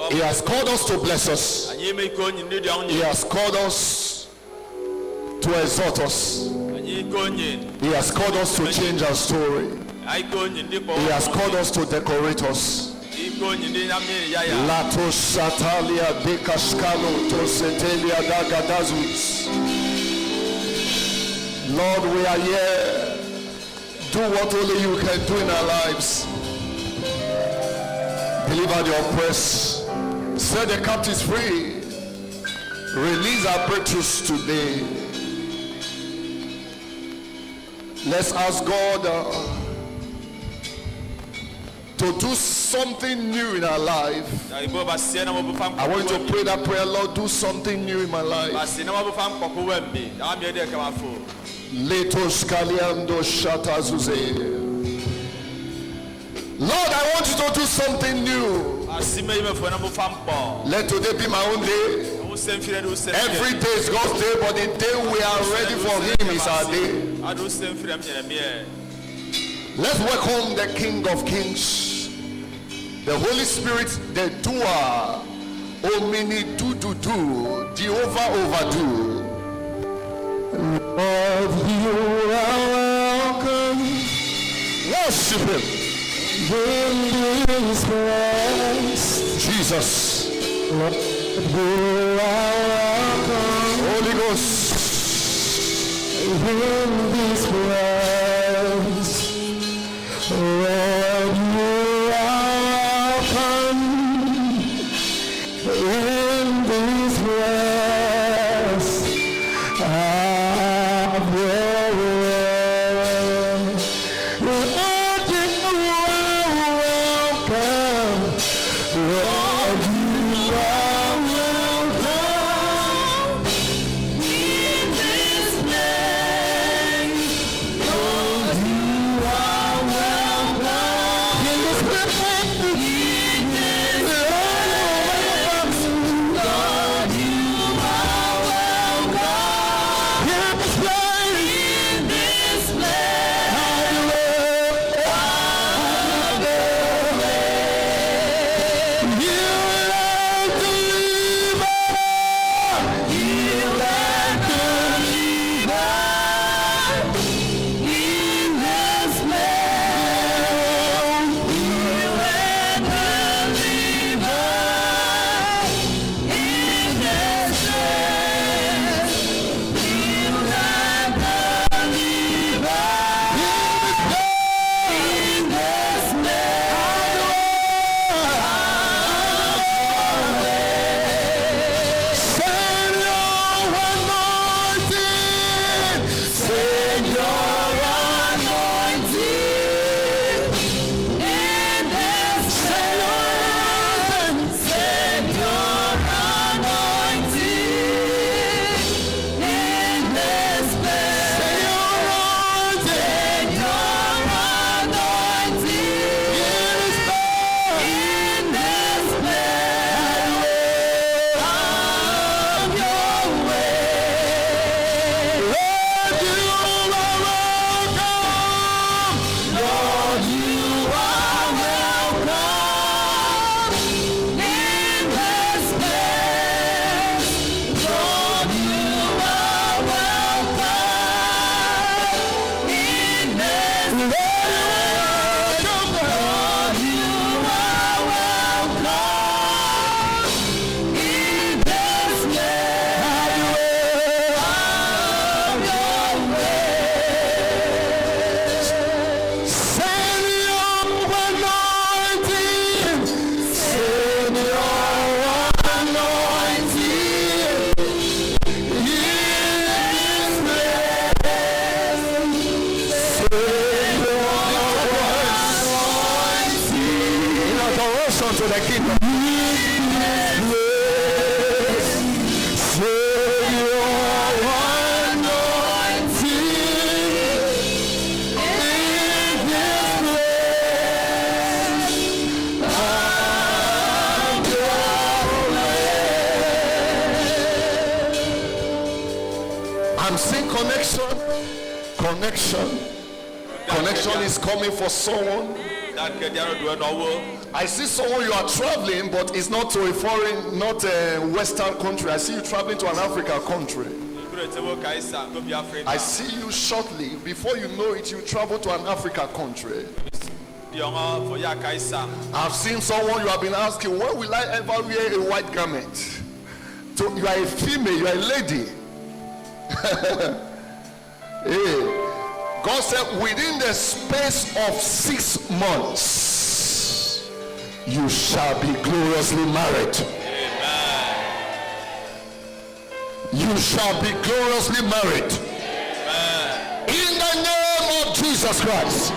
He has called us to bless us. He has called us to exhort us. He has called us to change our story. He has called us to decorate us. Lato Satalia de Cascalo to Setelia Dagadazuis. Lord, we are here. Do what only you can do in our lives. Deliver the oppressed. Set the captives free. Release our breakthroughs today. Let's ask God to do something new in our life. I want you to pray that prayer, Lord, do something new in my life. Lord, I want you to do something new. Let today be my own day. Every day is God's day, but the day we are ready for Him is our day. Let's welcome the King of Kings, the Holy Spirit, the doer, Omini do, Jehovah overdo. Lord, you are welcome. Worship Him. In this place, Jesus, Lord, you are welcome. Holy Ghost, in this place, Lord, you are welcome. In this place, have your way. Lord, you are welcome. Lord, you are welcome. In this place, Lord, you are welcome. In this place, Lord, you are welcome. In this place, to the King of I'm seeing connection is coming for someone. I see someone, you are traveling, but it's not to a foreign, not a Western country. I see you traveling to an African country. I see you shortly. Before you know it, you travel to an African country. I've seen someone, you have been asking, when will I ever wear a white garment? So you are a female, you are a lady. Hey. God said, within the space of 6 months, you shall be gloriously married. Amen. You shall be gloriously married. Amen. In the name of Jesus Christ,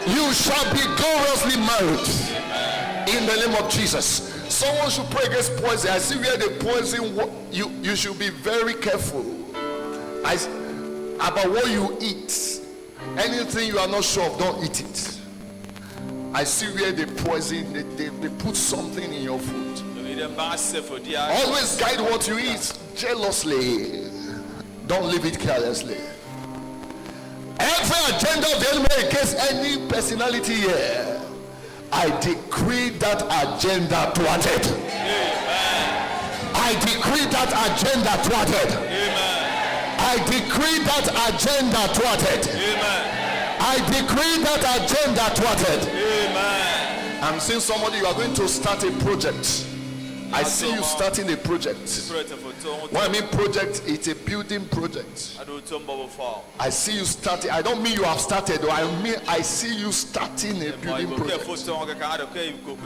you shall be gloriously married. Amen. In the name of Jesus. Someone should pray against poison. I see where the poison, you should be very careful about what you eat. Anything you are not sure of, don't eat it. I see where they poison, they put something in your food. Always guide what you eat jealously. Don't leave it carelessly. Every agenda of the enemy against any personality here, I decree that agenda thwarted. I decree that agenda thwarted. I decree that agenda thwarted. Amen. I decree that agenda thwarted. Amen. I'm seeing somebody, you are going to start a project. I see you starting a project. When I mean project, it's a building project. I see you starting. I don't mean you have started. I mean I see you starting a building project.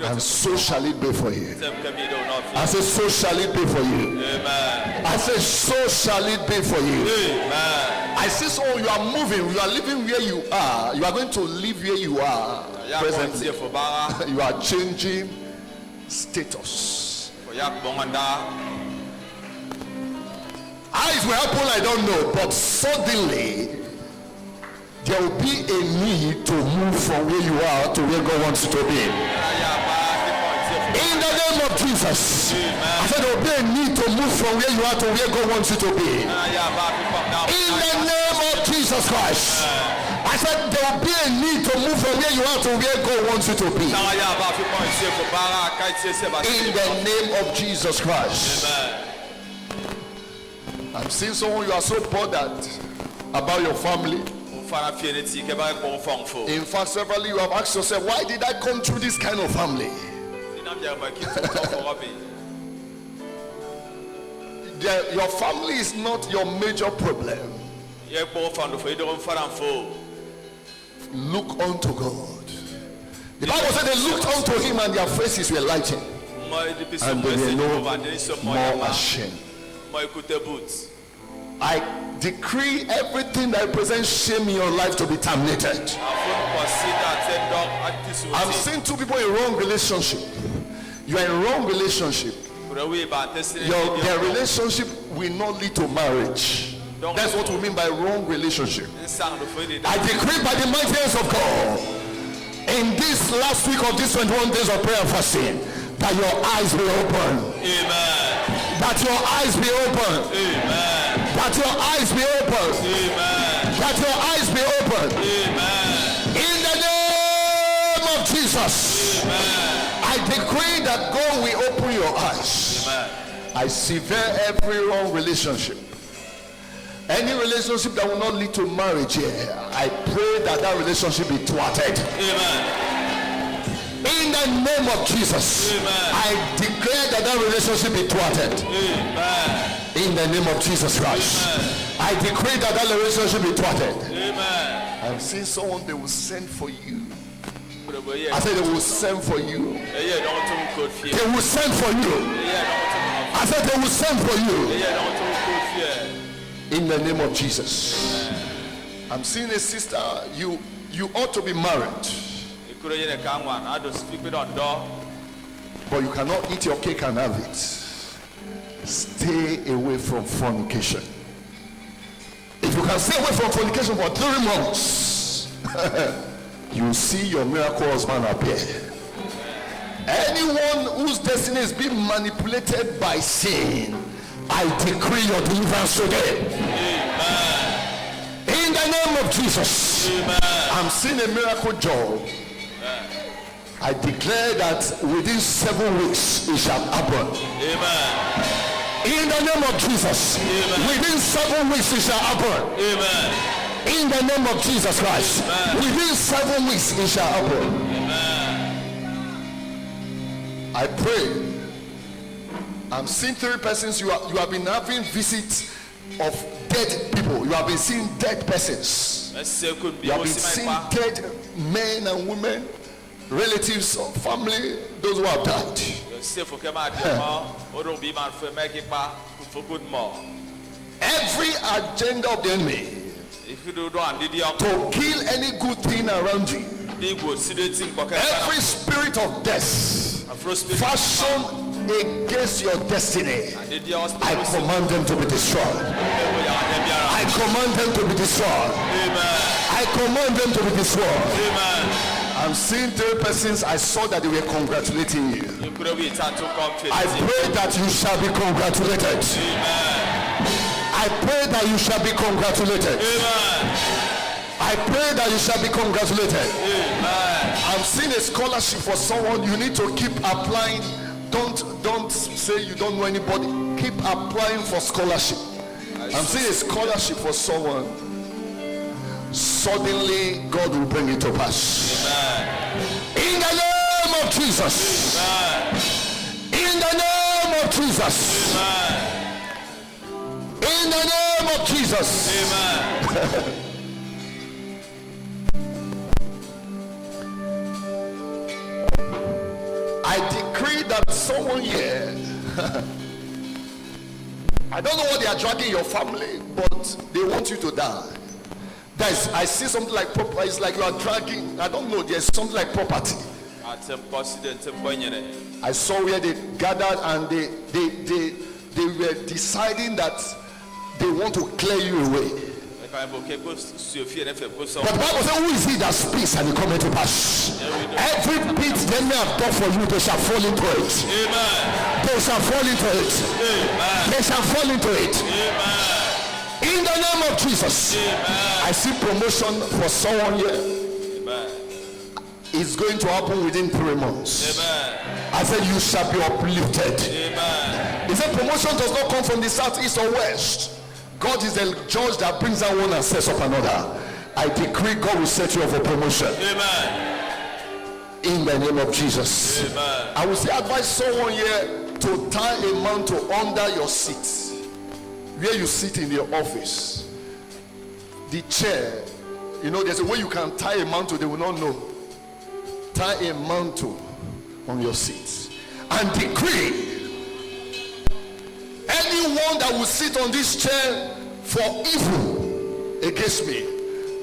And so shall it be for you. I say so shall it be for you. Amen. I say so shall it be for you. Amen. I see so you are moving. You are living where you are. You are going to live where you are presently. You are changing status. How it will happen, I don't know, but suddenly there will be a need to move from where you are to where God wants you to be. In the name of Jesus, I said there will be a need to move from where you are to where God wants you to be. In the name of Jesus Christ, I said there will be a need to move from where you are to where God wants you to be. In the name of Jesus Christ. Amen. I'm seeing someone, you are so bothered about your family. In fact, severally you have asked yourself, why did I come through this kind of family? Your family is not your major problem. Look unto God. The Bible said they looked unto him and their faces were lightened, and they were no more ashamed. I decree everything that represents shame in your life to be terminated. I'm seeing two people in wrong relationship. You are in wrong relationship. Their relationship will not lead to marriage. That's what we mean by wrong relationship. I decree by the mighty hands of God, in this last week of this 21 days of prayer and fasting, that your eyes be open. Amen. That your eyes be open. Amen. That your eyes be open. Amen. That your eyes be open. Amen. In the name of Jesus. Amen. I decree that God will open your eyes. Amen. I sever every wrong relationship. Any relationship that will not lead to marriage here, I pray that that relationship be thwarted. Amen. In the name of Jesus, amen. I declare that that relationship be thwarted. Amen. In the name of Jesus Christ, amen. I decree that that relationship be thwarted. Amen. I'm seeing someone, they will send for you. I said they will send for you. They will send for you. I said they will send for you. In the name of Jesus. I'm seeing a sister, you ought to be married, but you cannot eat your cake and have it. Stay away from fornication. If you can stay away from fornication for 3 months, you see your miracle husband appear. Anyone whose destiny is being manipulated by sin, I decree your deliverance today. Amen. In the name of Jesus. Amen. I'm seeing a miracle job. I declare that within 7 weeks it shall happen. Amen. In the name of Jesus. Amen. Within 7 weeks it shall happen. Amen. In the name of Jesus Christ. Amen. Within 7 weeks it shall happen. Amen. I pray. I'm seeing 3 persons. You have been having visits of dead people. You have been seeing dead persons. You have been seeing dead men and women, relatives or family, those who have died. Every agenda of the enemy to kill any good thing around you, every spirit of death fashioned against your destiny, I command them to be destroyed. I command them to be destroyed. I command them to be destroyed. I'm seeing 3 persons. I saw that they were congratulating you. I pray that you shall be congratulated. I pray that you shall be congratulated. I pray that you shall be congratulated. I'm seeing a scholarship for someone. You need to keep applying. Don't say you don't know anybody. Keep applying for scholarship. I'm seeing a scholarship for someone. Suddenly God will bring it to pass. In the name of Jesus. In the name of Jesus. In the name of Jesus. I decree that someone here, I don't know what they are dragging your family, but they want you to die. Guys, I see something like property. It's like you are dragging, I don't know, there's something like property. I saw where they gathered and they were deciding that they want to clear you away. But the Bible says, who is he that speaks and it cometh to pass? Every pit they may have done for you, they shall fall into it. They shall fall into it. They shall fall into it. In the name of Jesus. I see promotion for someone here. It's going to happen within 3 months. I said you shall be uplifted. He said promotion does not come from the south, east or west. God is the judge that brings out one and sets up another. I decree God will set you up for promotion. In the name of Jesus. I will say advise someone here to tie a mantle under your seat. Where you sit in your office. The chair. You know, there's a way you can tie a mantle, they will not know. Tie a mantle on your seat. And decree anyone that will sit on this chair for evil against me,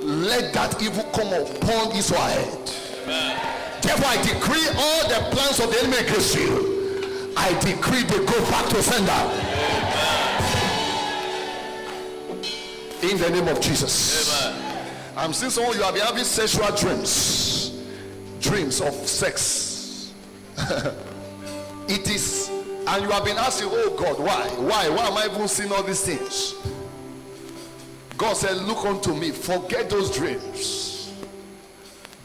let that evil come upon his head. Therefore I decree all the plans of the enemy against you, I decree they go back to sender. In the name of Jesus. I'm seeing some of you have been having sexual dreams of sex. It is. And you have been asking, oh God, why am I even seeing all these things? God said, look unto me, forget those dreams.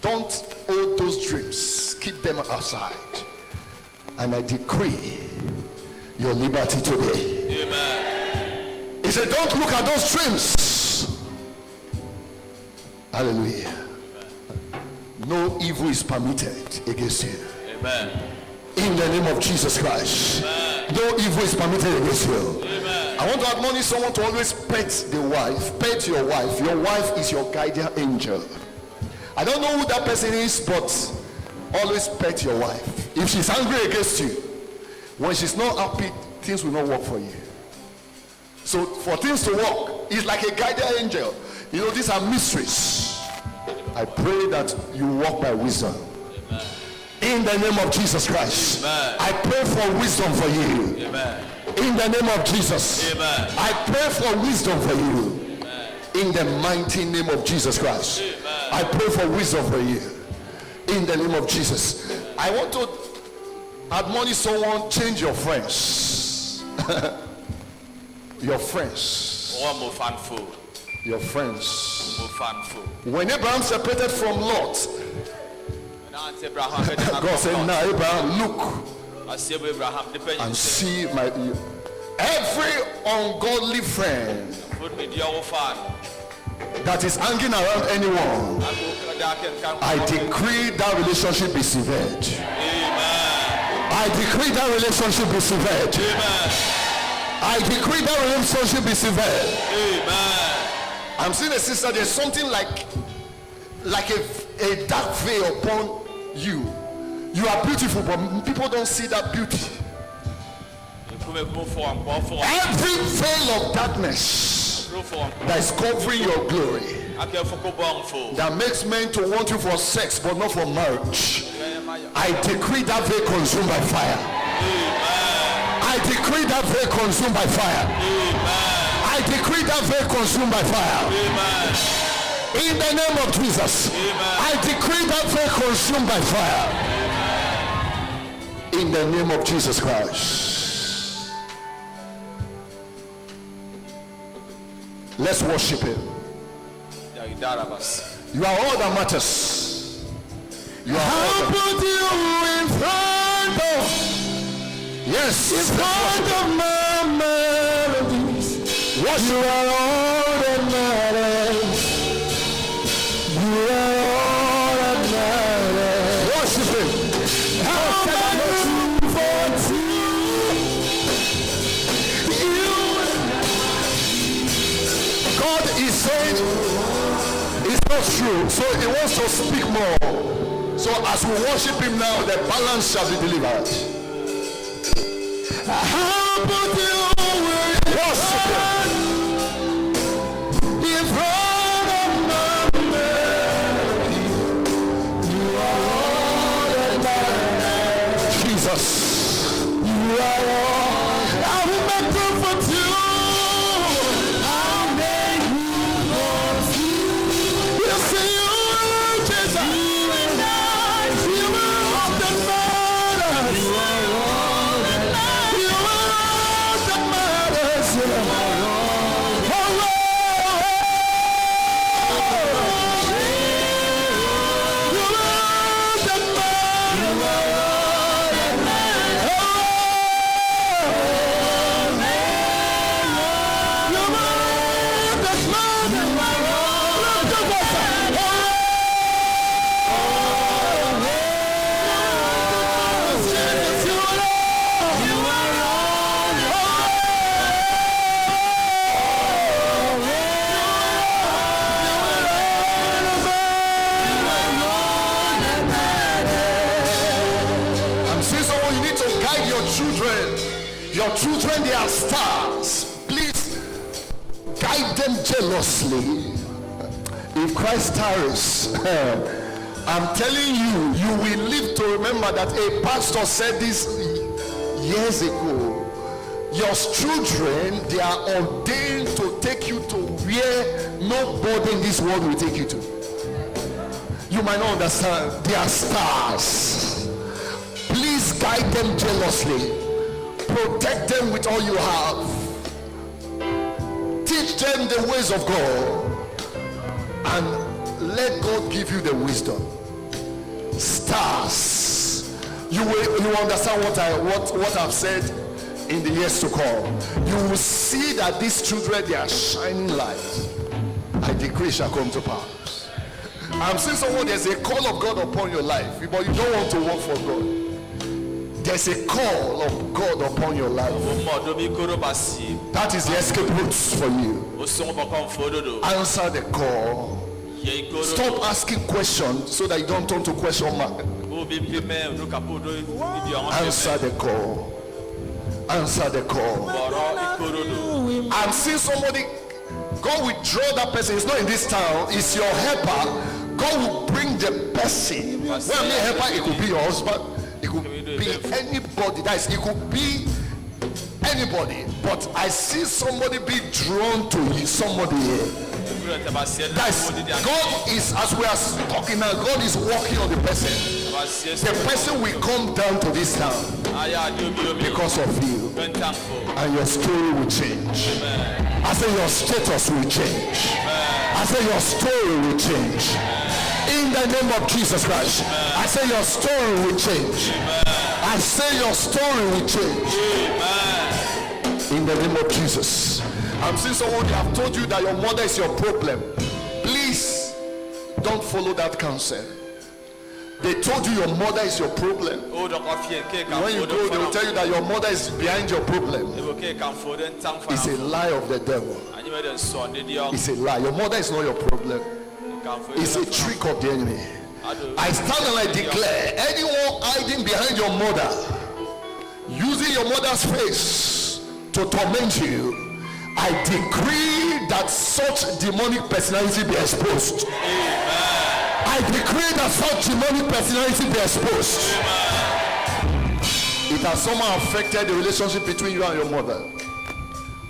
Don't hold those dreams, keep them aside. And I decree your liberty today. He said, don't look at those dreams. Hallelujah. No evil is permitted against you. In the name of Jesus Christ. No evil is permitted against you. I want to admonish someone to always pet the wife. Pet your wife. Your wife is your guardian angel. I don't know who that person is, but always pet your wife. If she's angry against you, when she's not happy, things will not work for you. So for things to work, it's like a guardian angel. You know, these are mysteries. I pray that you walk by wisdom. In the name of Jesus Christ. I pray for wisdom for you. In the name of Jesus. I pray for wisdom for you. In the mighty name of Jesus Christ. I pray for wisdom for you. In the name of Jesus. I want to admonish someone, change your friends. Your friends. Your friends. When Abraham separated from Lot, God said, now Abraham, look and see every ungodly friend that is hanging around anyone, I decree that relationship be severed. I decree that relationship be severed. I decree that relationship be severed. I'm seeing a sister, there's something like a dark veil upon you. You are beautiful, but people don't see that beauty. Every veil of darkness that is covering your glory, that makes men to want you for sex but not for marriage, I decree that veil consumed by fire. I decree that veil consumed by fire. I decree that veil consumed by fire. In the name of Jesus, I decree that veil consumed by fire. In the name of Jesus Christ. Let's worship him. You are all that matters. You are all that in front of, yes, in front of my melodies. You are all that matters. You are all that matters. Worship him. How about God is saying it's not true, so he wants to speak more. So as we worship him now, the balance shall be delivered. How about you worship him in front of my melody? You are all that matters. Jesus, you are all. I will make room for two. Your children, they are stars. Please guide them jealously. If Christ tarries, I'm telling you, you will live to remember that a pastor said this years ago. Your children, they are ordained to take you to where nobody in this world will take you to. You might not understand. They are stars. Please guide them jealously. Protect them with all you have. Teach them the ways of God, and let God give you the wisdom. Stars. You will understand what I've said in the years to come. You will see that these children, they are shining light. I decree shall come to pass. I'm saying someone, there's a call of God upon your life, but you don't want to work for God. There's a call of God upon your life. That is the escape routes for you. Answer the call. Stop asking questions so that you don't turn to question mark. Answer the call. Answer the call. I'm seeing somebody, God will draw that person. It's not in this town, it's your helper. God will bring the person. When I mean helper, it could be your husband. It could be anybody. It could be anybody. But I see somebody be drawn to you. Somebody here. God is, as we are talking now, God is working on the person. The person will come down to this town because of you. And your story will change. I say your status will change. I say your story will change. In the name of Jesus Christ. I say your story will change. I say your story will change. In the name of Jesus. I'm seeing someone have told you that your mother is your problem. Please don't follow that counsel. They told you your mother is your problem. When you go, they will tell you that your mother is behind your problem. It's a lie of the devil. It's a lie. Your mother is not your problem. It's a trick of the enemy. I stand and I declare, anyone hiding behind your mother, using your mother's face to torment you, I decree that such demonic personality be exposed. I decree that such demonic personality be exposed. It has somehow affected the relationship between you and your mother,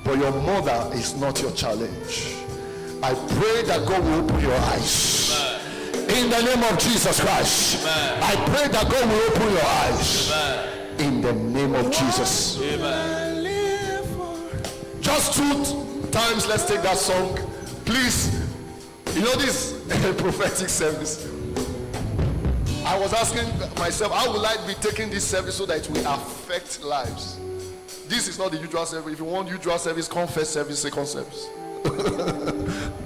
but your mother is not your challenge. I pray that God will open your eyes. In the name of Jesus Christ. I pray that God will open your eyes. In the name of Jesus. Just 2 times, let's take that song. Please, you know this prophetic service. I was asking myself, how will I be taking this service so that it will affect lives? This is not the usual service. If you want usual service, come first service, second service.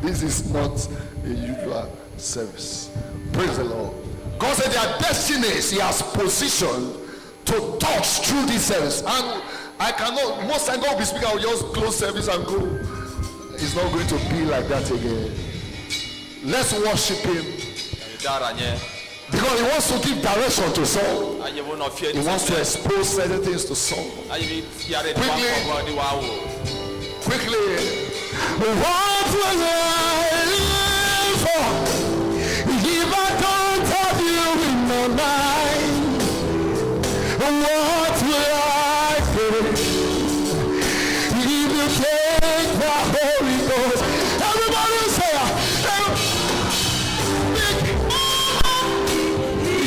This is not a usual service. Praise the Lord. God said their destinies He has positioned to touch through this service. And I cannot, most times God will be speaking, I will just close service and go. It's not going to be like that again. Let's worship Him. Because He wants to give direction to song. He wants to expose certain things to song. Quickly. What will I live for if I don't have you in my mind? What will I do if you take the Holy Ghost? Everybody say,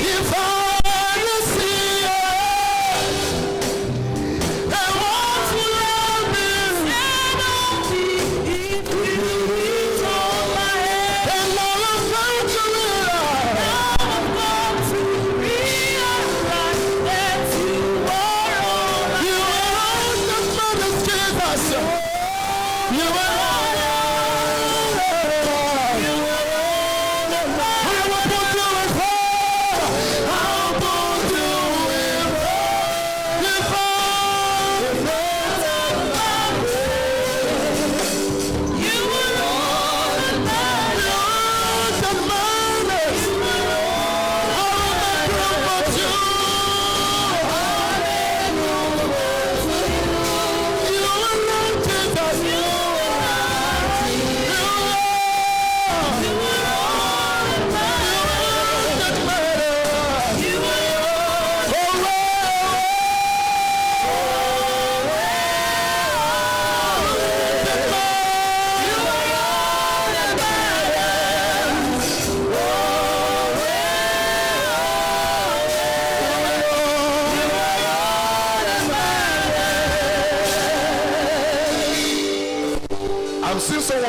if I see it, and what will I be?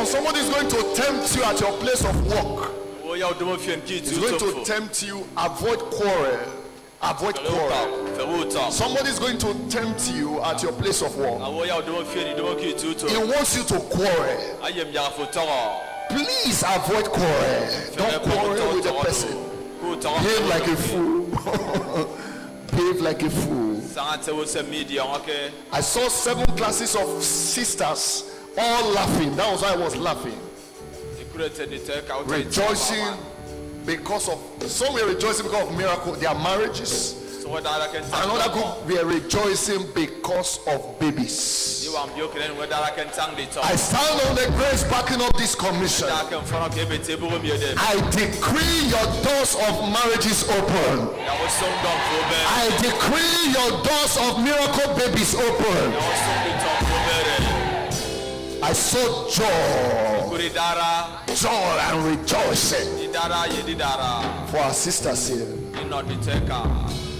Somebody's going to tempt you at your place of work. He's going to tempt you, avoid quarrel. Avoid quarrel. Somebody's going to tempt you at your place of work. He wants you to quarrel. Please avoid quarrel. Don't quarrel with the person. Behave like a fool. Behave like a fool. I saw 7 classes of sisters all laughing. That was why I was laughing. Rejoicing because of, some were rejoicing because of miracle, their marriages. Another group were rejoicing because of babies. I stand on the grace backing up this commission. I decree your doors of marriages open. I decree your doors of miracle babies open. I saw joy and rejoicing for our sisters here.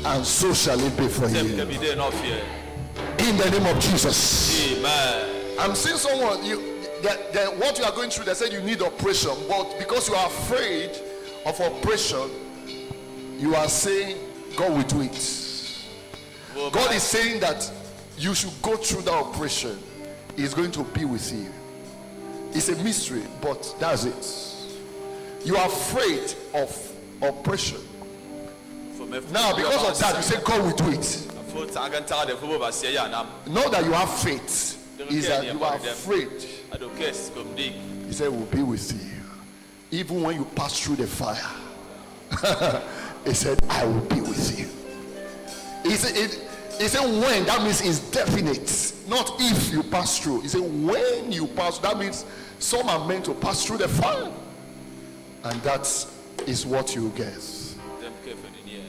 And so shall it be for you. In the name of Jesus. Amen. I'm seeing someone, what you are going through, they said you need operation, but because you are afraid of oppression, you are saying God will do it. God is saying that you should go through that oppression. He's going to be with you. It's a mystery, but that's it. You are afraid of oppression. Now, because of that, you say God will do it. Not that you have faith, is that you are afraid. He said, "Will be with you, even when you pass through the fire." He said, "I will be with you." He said, "When," that means it's definite, not if you pass through. He said, "When you pass," that means some are meant to pass through the fire, and that is what you get.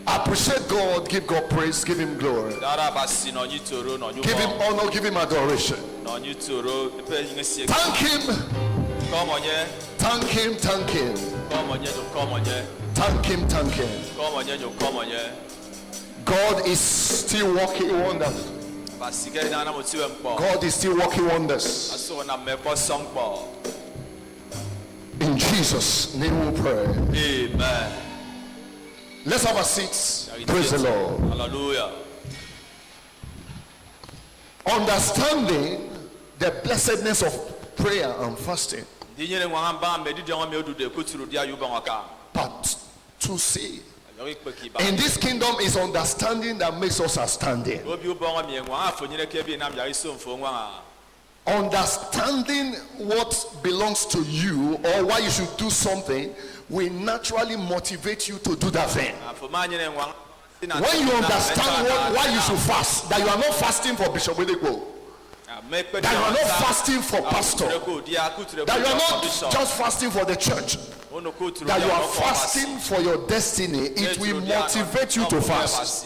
Appreciate God, give God praise, give him glory, give him honor, give him adoration. Thank him, thank him, thank him, thank him, thank him. God is still working wonders. God is still working wonders. In Jesus' name we pray. Amen. Let's have a seat. Praise the Lord. Hallelujah. Understanding the blessedness of prayer and fasting. But to see in this kingdom is understanding that makes us outstanding. Understanding what belongs to you or why you should do something will naturally motivate you to do that thing. When you understand why you should fast, that you are not fasting for Bishop Willico, that you are not fasting for pastor, that you are not just fasting for the church, that you are fasting for your destiny, it will motivate you to fast.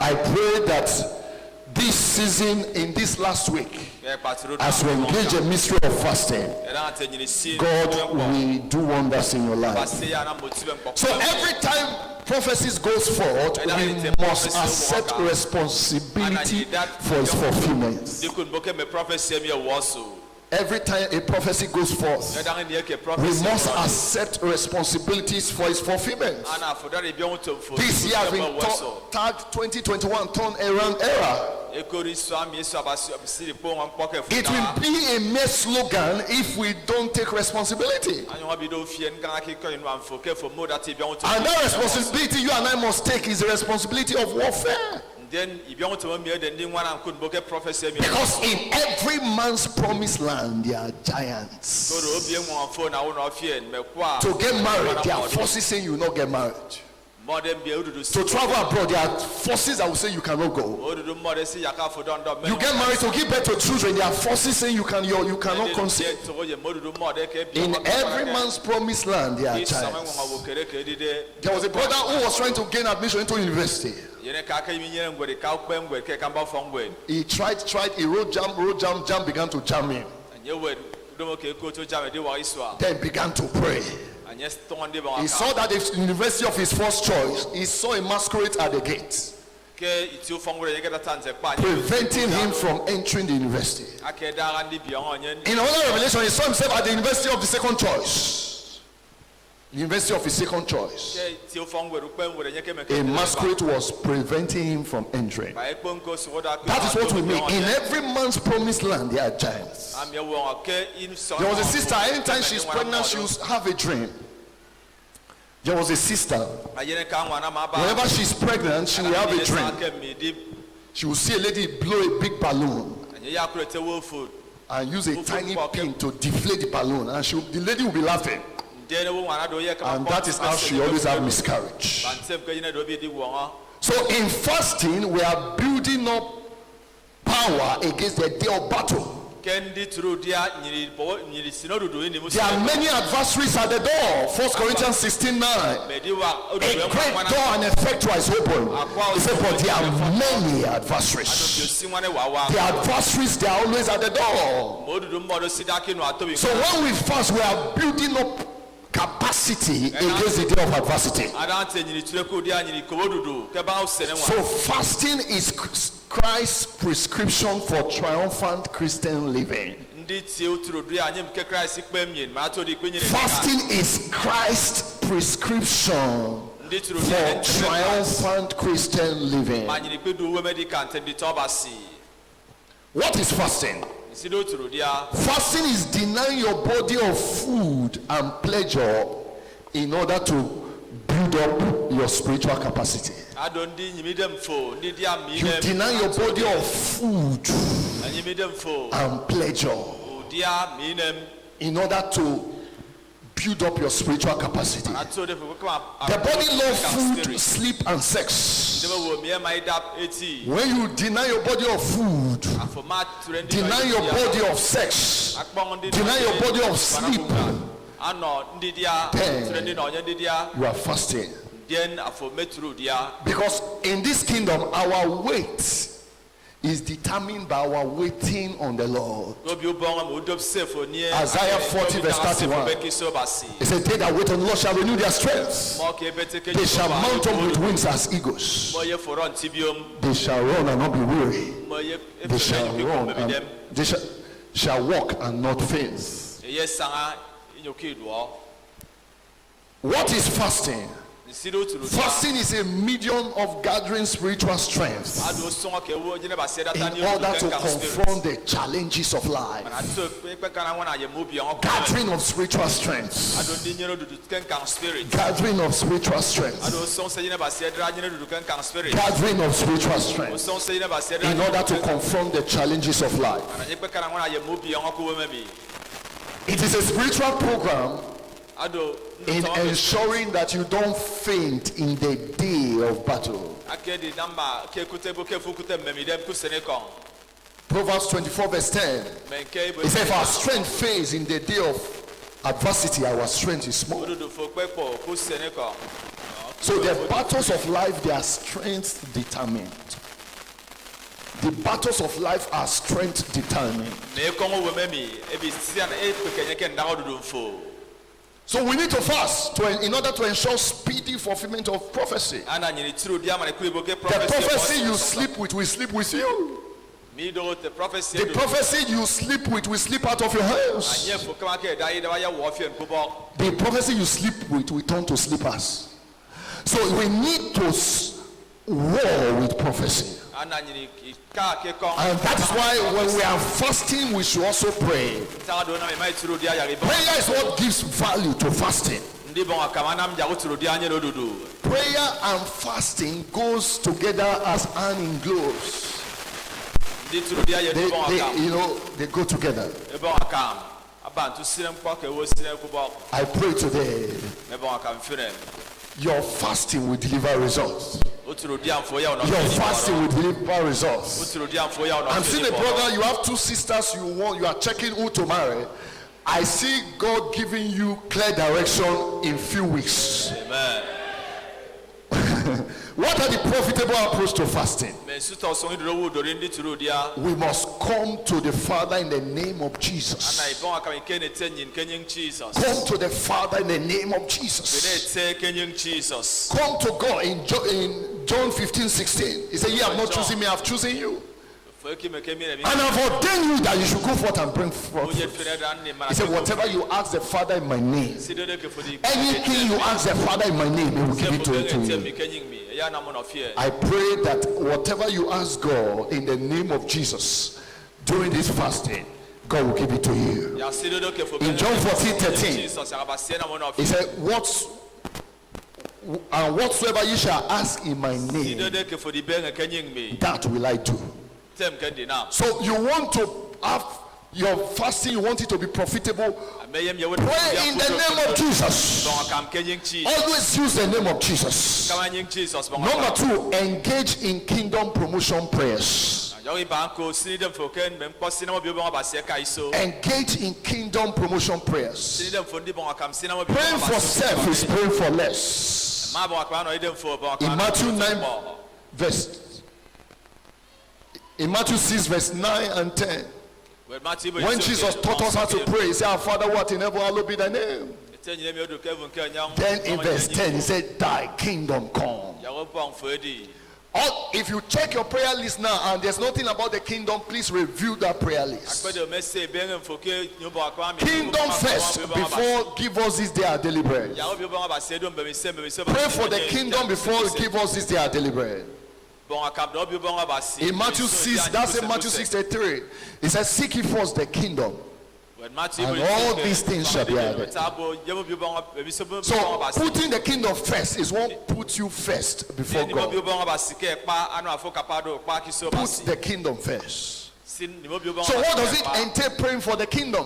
I pray that this season, in this last week, as we engage a mystery of fasting, God will do wonders in your life. So every time prophecies goes forward, we must accept responsibility for its fulfillment. Every time a prophecy goes forth, we must accept responsibilities for its fulfillment. This year has been tagged 2021 turnaround era. It will be a mere slogan if we don't take responsibility. And that responsibility you and I must take is the responsibility of warfare. Because in every man's promised land there are giants. To get married, there are forces saying you will not get married. To travel abroad, there are forces that will say you cannot go. You get married to give birth to children, there are forces saying you cannot conceive. In every man's promised land there are giants. There was a brother who was trying to gain admission into university. He tried, he road jam began to jam him. Then began to pray. He saw that the university of his first choice, he saw a masquerade at the gate, preventing him from entering the university. In another revelation, he saw himself at the university of the second choice. University of his second choice. A masquerade was preventing him from entering. That is what we mean. In every man's promised land, there are giants. There was a sister, anytime she's pregnant, she will have a dream. There was a sister, whenever she's pregnant, she will have a dream. She will see a lady blow a big balloon and use a tiny pin to deflate the balloon, and the lady will be laughing. And that is how she always have miscarriage. So in fasting, we are building up power against the day of battle. There are many adversaries at the door. 1 Corinthians 16:9. A great door and effectual is open. He said, but there are many adversaries. The adversaries, they are always at the door. So when we fast, we are building up capacity against the day of adversity. So fasting is Christ's prescription for triumphant Christian living. Fasting is Christ's prescription for triumphant Christian living. What is fasting? Fasting is denying your body of food and pleasure in order to build up your spiritual capacity. You deny your body of food and pleasure in order to build up your spiritual capacity. The body loves food, sleep, and sex. When you deny your body of food, deny your body of sex, deny your body of sleep, then you are fasting. Because in this kingdom, our weight is determined by our waiting on the Lord. Isaiah 40 verse 31. It says, they that wait on the Lord shall renew their strength. They shall mount up with wings as eagles. They shall run and not be weary. They shall run and they shall walk and not faint. What is fasting? Fasting is a medium of gathering spiritual strength in order to confront the challenges of life. Gathering of spiritual strength. Gathering of spiritual strength. Gathering of spiritual strength in order to confront the challenges of life. It is a spiritual program in ensuring that you don't faint in the day of battle. Proverbs 24 verse 10. It says, if our strength fails in the day of adversity, our strength is small. So the battles of life, they are strength determined. The battles of life are strength determined. So we need to fast in order to ensure speedy fulfillment of prophecy. The prophecy you sleep with will sleep with you. The prophecy you sleep with will sleep out of your hands. The prophecy you sleep with will turn to sleepers. So we need to war with prophecy. And that is why when we are fasting, we should also pray. Prayer is what gives value to fasting. Prayer and fasting goes together as hand in gloves. They go together. I pray today your fasting will deliver results. Your fasting will deliver results. I'm seeing a brother, you have two sisters you are checking who to marry. I see God giving you clear direction in few weeks. Amen. What are the profitable approach to fasting? We must come to the Father in the name of Jesus. Come to the Father in the name of Jesus. Come to God in John 15:16. He said, "You have not chosen me, I have chosen you. And I've ordained you that you should go forth and bring forth." He said, "Whatever you ask the Father in my name, anything you ask the Father in my name, He will give it to you." I pray that whatever you ask God in the name of Jesus during this fasting, God will give it to you. In John 14:13, He said, whatsoever you shall ask in my name, that will I do. So you want to have your fasting, you want it to be profitable, pray in the name of Jesus. Always use the name of Jesus. Number 2, engage in kingdom promotion prayers. Engage in kingdom promotion prayers. Praying for self is praying for less. In Matthew 6 verse 9 and 10, when Jesus taught us how to pray, He said, "Our Father what in heaven, hallowed be thy name." Then in verse 10 He said, "Thy kingdom come." If you check your prayer list now and there's nothing about the kingdom, please review that prayer list. Kingdom first before give us this day our daily bread. Pray for the kingdom before you give us this day our daily bread. In Matthew 6, that's in Matthew 6:33. It says, seek ye first the kingdom, and all these things shall be added. So putting the kingdom first is what puts you first before God. Put the kingdom first. So what does it entail praying for the kingdom?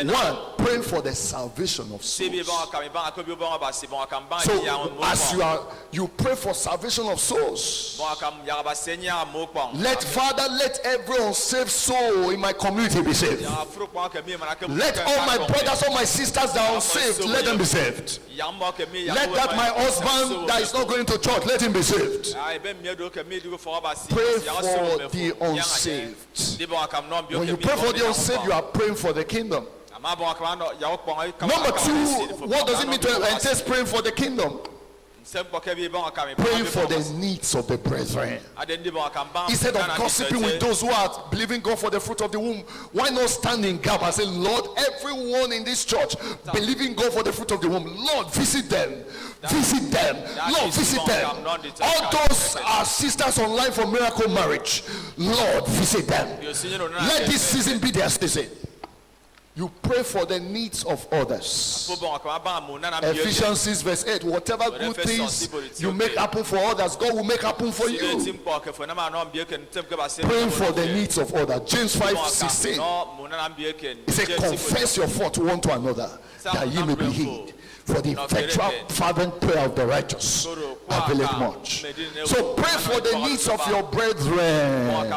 One, praying for the salvation of souls. So as you pray for salvation of souls, let every unsaved soul in my community be saved. Let all my brothers, all my sisters that are unsaved, let them be saved. Let that my husband that is not going to church, let him be saved. Pray for the unsaved. When you pray for the unsaved, you are praying for the kingdom. Number two, what does it mean to entail praying for the kingdom? Praying for the needs of the brethren. Instead of gossiping with those who are believing God for the fruit of the womb, why not stand in gap and say, Lord, everyone in this church believing God for the fruit of the womb, Lord, visit them. Visit them. Lord, visit them. All those are sisters online for miracle marriage. Lord, visit them. Let this season be their season. You pray for the needs of others. Ephesians 6 verse 8. Whatever good things you make happen for others, God will make happen for you. Praying for the needs of others. James 5:16. It says, confess your fault one to another, that ye may be healed. For the effectual fervent prayer of the righteous availeth much. So pray for the needs of your brethren.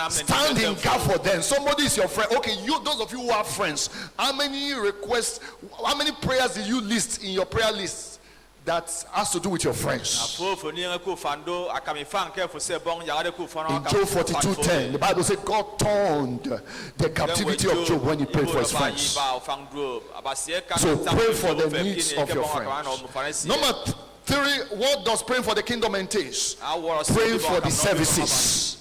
Stand in gap for them. Somebody is your friend. Okay, those of you who have friends, how many requests, how many prayers did you list in your prayer list that has to do with your friends? In Job 42:10, the Bible says God turned the captivity of Job when he prayed for his friends. So pray for the needs of your friends. Number 3, what does praying for the kingdom entail? Praying for the services.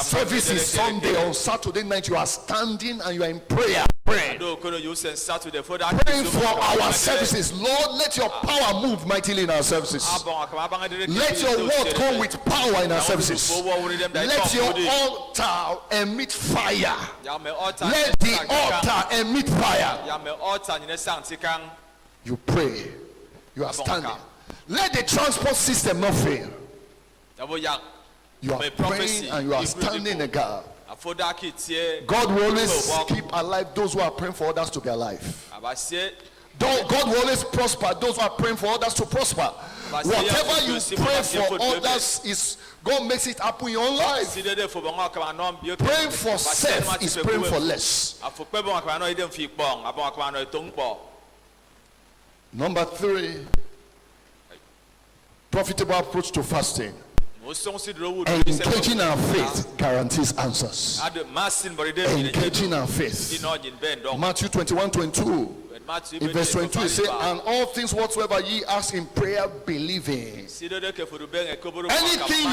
Services Sunday, on Saturday night, you are standing and you are in prayer. Praying for our services. Lord, let your power move mightily in our services. Let your word come with power in our services. Let your altar emit fire. Let the altar emit fire. You pray. You are standing. Let the transport system not fail. You are praying and you are standing in the gap. God will always keep alive those who are praying for others to be alive. God will always prosper those who are praying for others to prosper. Whatever you pray for others, is God makes it happen in your life. Praying for self is praying for less. Number 3, profitable approach to fasting. Engaging our faith guarantees answers. Engaging our faith. Matthew 21:22. In verse 22 it says, and all things whatsoever ye ask in prayer, believing. Anything you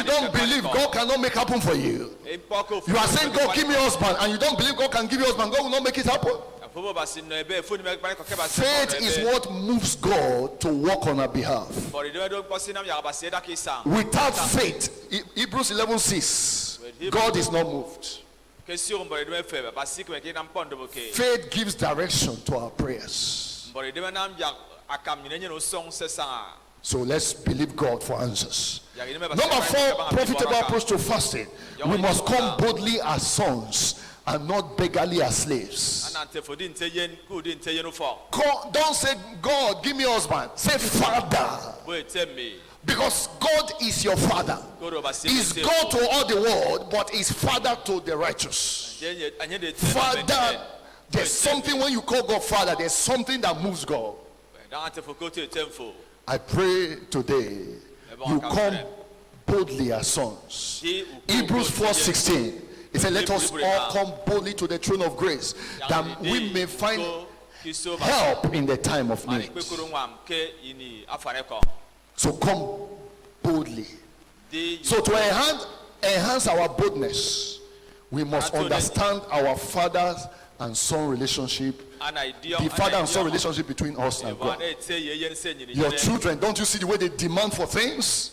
don't believe, God cannot make happen for you. You are saying, God, give me a husband, and you don't believe God can give you a husband, God will not make it happen. Faith is what moves God to work on our behalf. Without faith, Hebrews 11:6, God is not moved. Faith gives direction to our prayers. So let's believe God for answers. Number 4, profitable approach to fasting. We must come boldly as sons and not beggarly as slaves. Don't say, God, give me a husband. Say, Father. Because God is your Father. He's God to all the world, but He's Father to the righteous. Father, there's something when you call God Father, there's something that moves God. I pray today you come boldly as sons. Hebrews 4:16. It said, let us all come boldly to the throne of grace, that we may find help in the time of need. So come boldly So to enhance our boldness, we must understand our father and son relationship, the father and son relationship between us and God. Your children, don't you see the way they demand for things?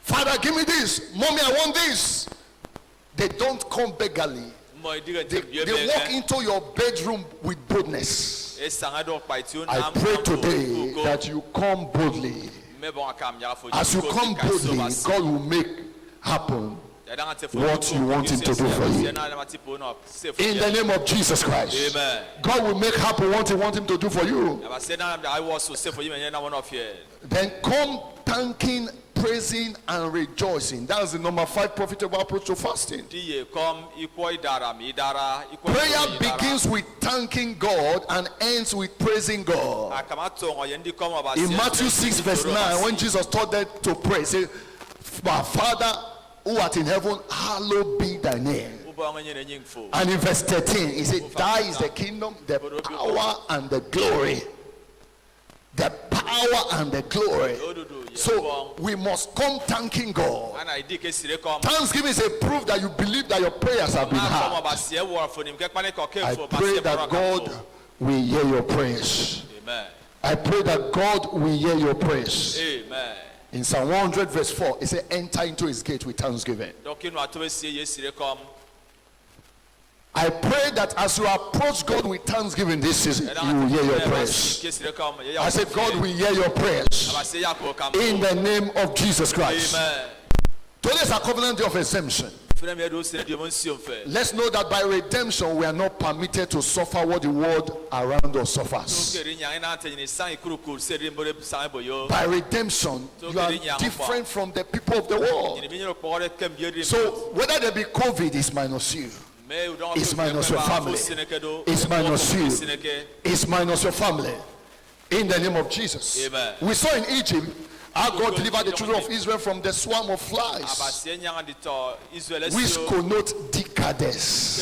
Father, give me this. Mommy, I want this. They don't come beggarly. They walk into your bedroom with boldness. I pray today that you come boldly. As you come boldly, God will make happen what you want him to do for you. In the name of Jesus Christ. Amen. God will make happen what you want him to do for you. Then come thanking, praising, and rejoicing. That's the number 5 profitable approach to fasting. Prayer begins with thanking God and ends with praising God. In Matthew 6 verse 9, when Jesus taught them to pray, say, "My Father who art in heaven, hallowed be thy name." And in verse 13, he said, "Thy is the kingdom, the power, and the glory." The power and the glory. So we must come thanking God. Thanksgiving is a proof that you believe that your prayers have been heard. I pray that God will hear your prayers. Amen. I pray that God will hear your prayers. Amen. In Psalm 100 verse 4, it says, "Enter into his gate with thanksgiving." I pray that as you approach God with thanksgiving this season, you will hear your prayers. I said, God will hear your prayers. In the name of Jesus Christ. Amen. Today is a covenant day of exemption. Let's know that by redemption we are not permitted to suffer what the world around us suffers. By redemption, you are different from the people of the world. So whether there be COVID, is minus you. It's minus your family. It's minus you. It's minus your family. In the name of Jesus. Amen. We saw in Egypt how God delivered the children of Israel from the swarm of flies, which connote decadence.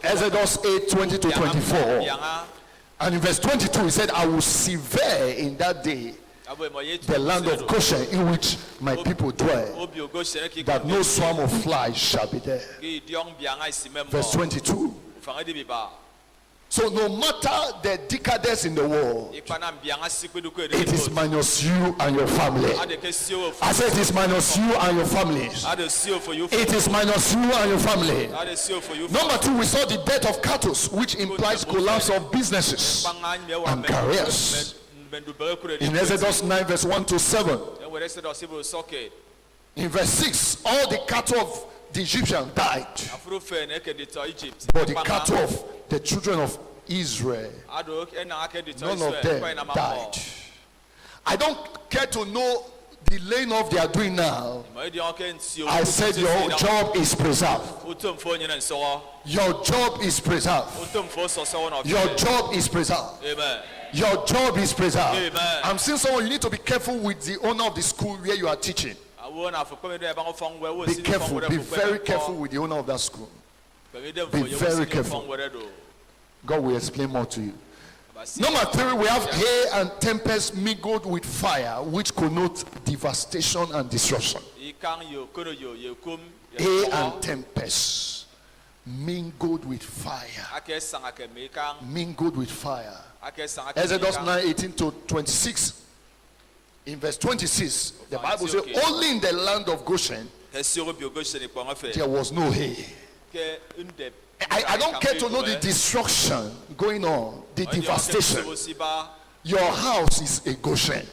Exodus 8:20-24. And in verse 22, he said, "I will sever in that day the land of Goshen in which my people dwell, that no swarm of flies shall be there." Verse 22. So no matter the decadence in the world, it is minus you and your family. I said it is minus you and your families. It is minus you and your family. Number 2, we saw the death of cattle, which implies collapse of businesses and careers. In Exodus 9 verse 1-7. In verse 6, all the cattle of the Egyptians died, but the cattle of the children of Israel, none of them died. I don't care to know the laying off they are doing now. I said your job is preserved. Your job is preserved. Your job is preserved. Amen. Your job is preserved. Amen. I'm seeing someone, you need to be careful with the owner of the school where you are teaching. Be careful, be very careful with the owner of that school. Be very careful. God will explain more to you. Number 3, we have hail and tempest mingled with fire, which connote devastation and destruction. Hail and tempest mingled with fire. Mingled with fire. Exodus 9:18-26. In verse 26, the Bible says, "Only in the land of Goshen there was no hail." I don't care to know the destruction going on, the devastation. Your house is a Goshen.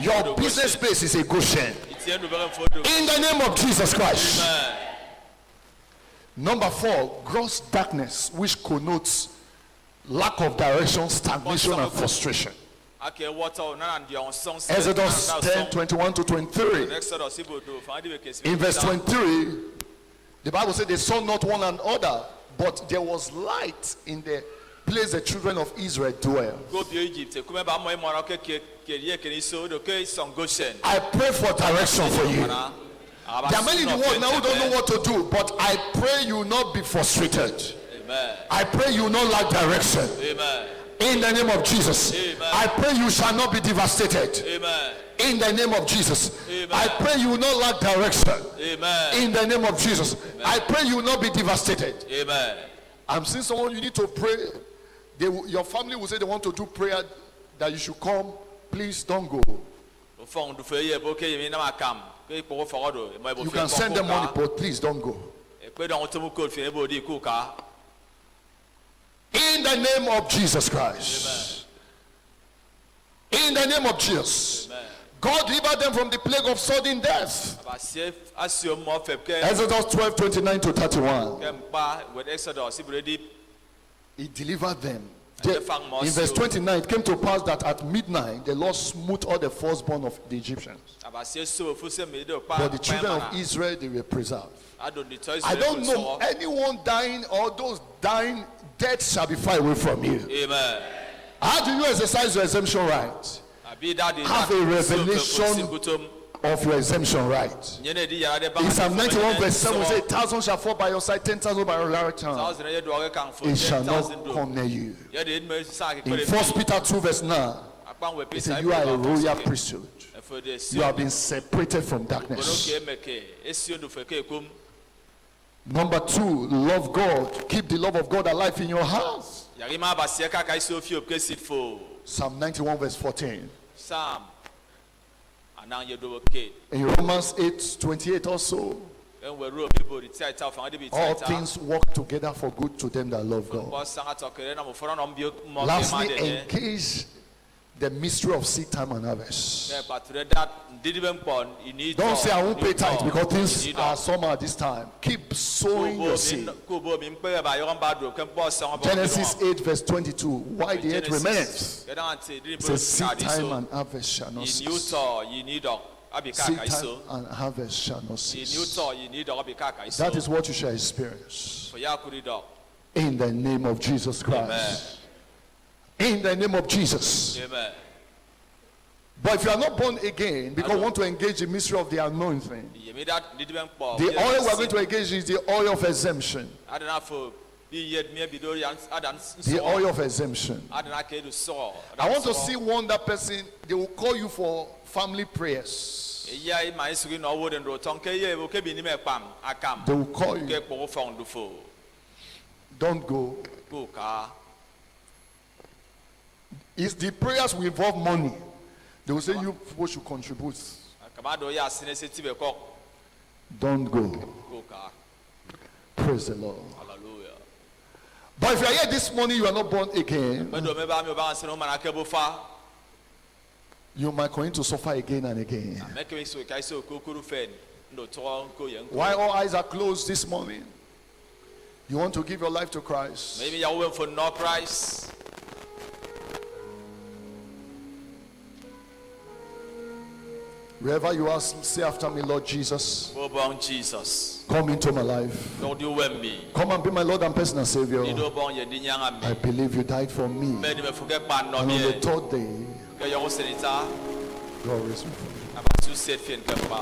Your business space is a Goshen. In the name of Jesus Christ. Amen. Number 4, gross darkness, which connotes lack of direction, stagnation, and frustration. Exodus 10:21-23. In verse 23, the Bible said they saw not one another, but there was light in the place the children of Israel dwell. I pray for direction for you. There are many in the world now who don't know what to do, but I pray you will not be frustrated. Amen. I pray you will not lack direction. Amen. In the name of Jesus. Amen. I pray you shall not be devastated. Amen. In the name of Jesus. Amen. I pray you will not lack direction. Amen. In the name of Jesus. I pray you will not be devastated. Amen. I'm seeing someone you need to pray. Your family will say they want to do prayer that you should come. Please don't go. You can send them money, but please don't go. In the name of Jesus Christ. Amen. In the name of Jesus. Amen. God delivered them from the plague of sudden death. Exodus 12:29 to 31. He delivered them. In verse 29, it came to pass that at midnight the Lord smote all the firstborn of the Egyptians. But the children of Israel, they were preserved. I don't know anyone dying or those dying, death shall be far away from you. Amen. How do you exercise your exemption right? Have a revelation of your exemption right. In Psalm 91 verse 7 say, 1,000 shall fall by your side, 10,000 by your right hand. It shall not come near you. In 1 Peter 2 verse 9, it says, you are a royal priesthood. You have been separated from darkness. Number 2, love God. Keep the love of God alive in your house. Psalm 91 verse 14. In Romans 8:28 also. All things work together for good to them that love God. Lastly, engage the mystery of seed time and harvest. Don't say I won't pay tithe because things are summer this time. Keep sowing your seed. Genesis 8 verse 22. Why the earth remains? It says seed time and harvest shall not cease. Seed time and harvest shall not cease. That is what you shall experience. In the name of Jesus Christ. Amen. In the name of Jesus. Amen. But if you are not born again, because you want to engage the mystery of the anointing, the oil we are going to engage is the oil of exemption. The oil of exemption. I want to see one that person, they will call you for family prayers. They will call you. Don't go. It's the prayers will involve money. They will say you people should contribute. Don't go. Praise the Lord. Hallelujah. But if you are here this morning, you are not born again, you might continue to suffer again and again. Why all eyes are closed this morning? You want to give your life to Christ. Maybe you are for no Christ. Wherever you are, say after me, Lord Jesus. Jesus. Come into my life. Lord, you with me. Come and be my Lord and personal Savior. I believe you died for me. And on the third day, God raised me from you.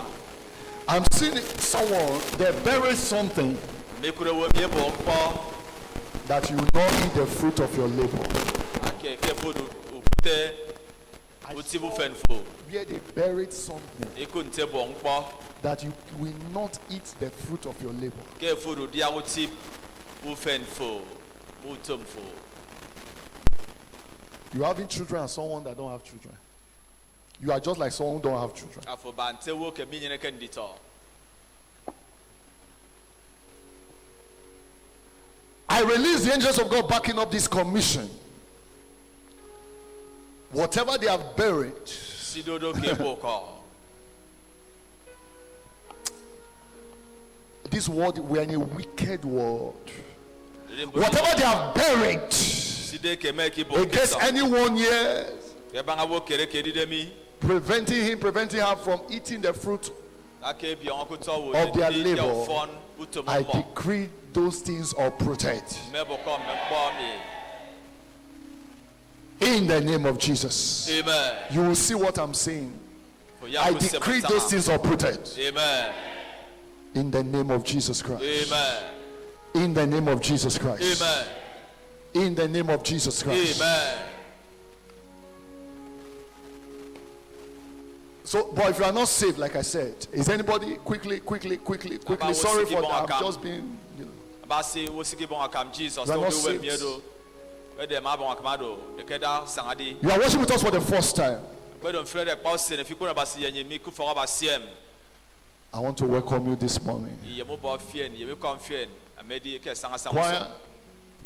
I'm seeing someone, they buried something that you will not eat the fruit of your labor. Where they buried something that you will not eat the fruit of your labor. You having children and someone that don't have children. You are just like someone who don't have children. I release the angels of God backing up this commission. Whatever they have buried, this world, we are in a wicked world. Whatever they have buried against anyone here, preventing her from eating the fruit of their labor, I decree those things are protected. In the name of Jesus. Amen. You will see what I'm saying. I decree those things are protected. Amen. In the name of Jesus Christ. Amen. In the name of Jesus Christ. Amen. In the name of Jesus Christ. Amen. So, but if you are not saved, like I said, is anybody quickly? Sorry for that. I'm just being, you know. Jesus. You are not saved. You are worshiping with us for the first time. I want to welcome you this morning. Choir,